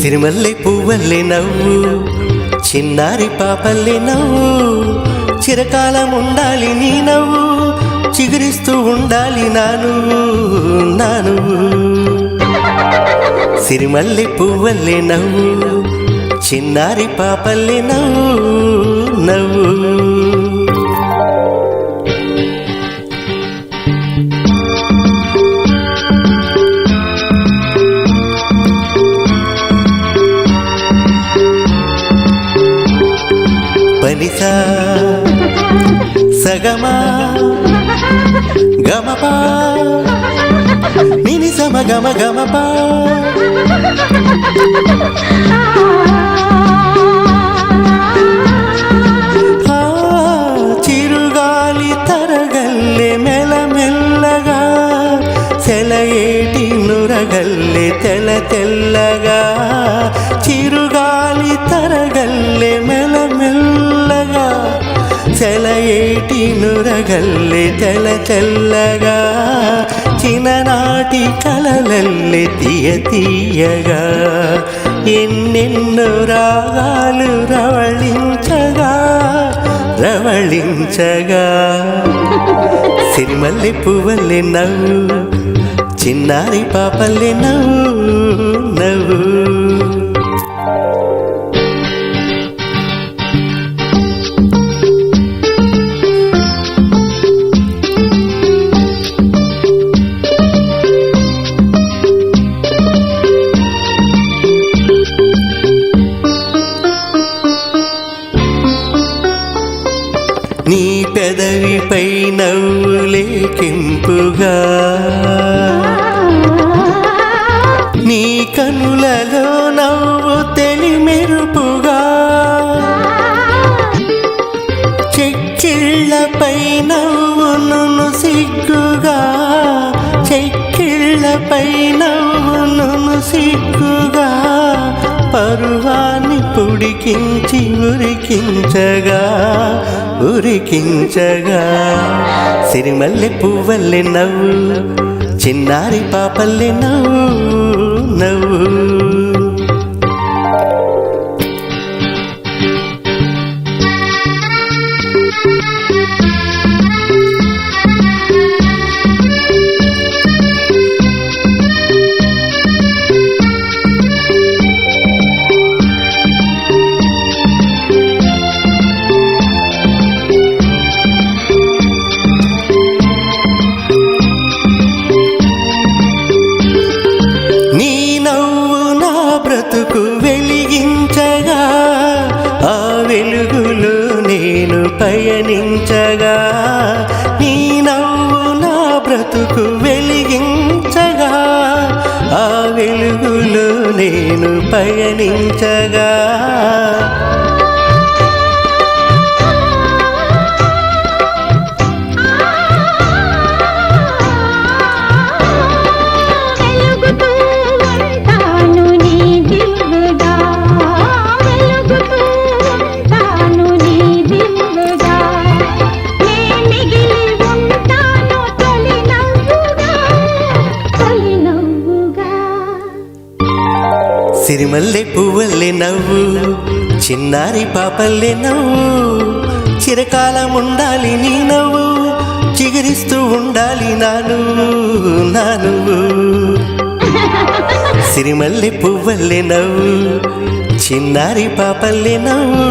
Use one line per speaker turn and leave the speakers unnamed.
సిరిమల్లె పువ్వల్లే నవ్వు, చిన్నారి పాపల్లే నవ్వు, చిరకాలం ఉండాలి నీ నవ్వు, చిగురిస్తూ ఉండాలి నా నువ్వు. సిరిమల్లె పువ్వల్లే నవ్వు, చిన్నారి పాపల్లే నవ్వు. పనిసా సగమా గమపా నిని సమ గమ గమపా చిరుగాలి తరగల్లే మెల్లమెల్లగా, సెలయేటి నురగల్లే తెల్ల తెల్లగా. చిరుగాలి తరగల్లే మెల్లమెల్లగా, సెలయేటి నురగల్లే తెల్ల తెల్లగా. చిన్ననాటి కలలల్లే తీయ తీయగా, ఎన్నెన్నో రాగాలు రవళించగా. సిరిమల్లె పువ్వల్లే నవ్వు, చిన్నారి పాపల్లే నవ్వు. నీ పెదవిపై నవ్వులే కెంపుగా, నీ కనులలో నవ్వు తెలి మెరుపుగా. చెక్కిళ్ళపై నవ్వును సిగ్గుగా, చెక్కిళ్ళపై నవ్వును సిగ్గుగా. పరువాన్ని పుడికించి ఉరికించగా. సిరిమల్లె పువ్వల్లే నవ్వు, చిన్నారి పాపల్లే నవ్వు. బ్రతుకు వెలిగించగా, ఆ వెలుగులో నేను పయనించగా. నీ నవ్వు నా బ్రతుకు వెలిగించగా, ఆ వెలుగులో నేను పయనించగా. సిరిమల్లె పువ్వల్లే నవ్వు, చిన్నారి పాపల్లే నవ్వు, చిరకాలం ఉండాలి నీ నవ్వు, చిగురిస్తూ ఉండాలి నా నువ్వు. సిరిమల్లె పువ్వల్లే నవ్వు, చిన్నారి పాపల్లే నవ్వు.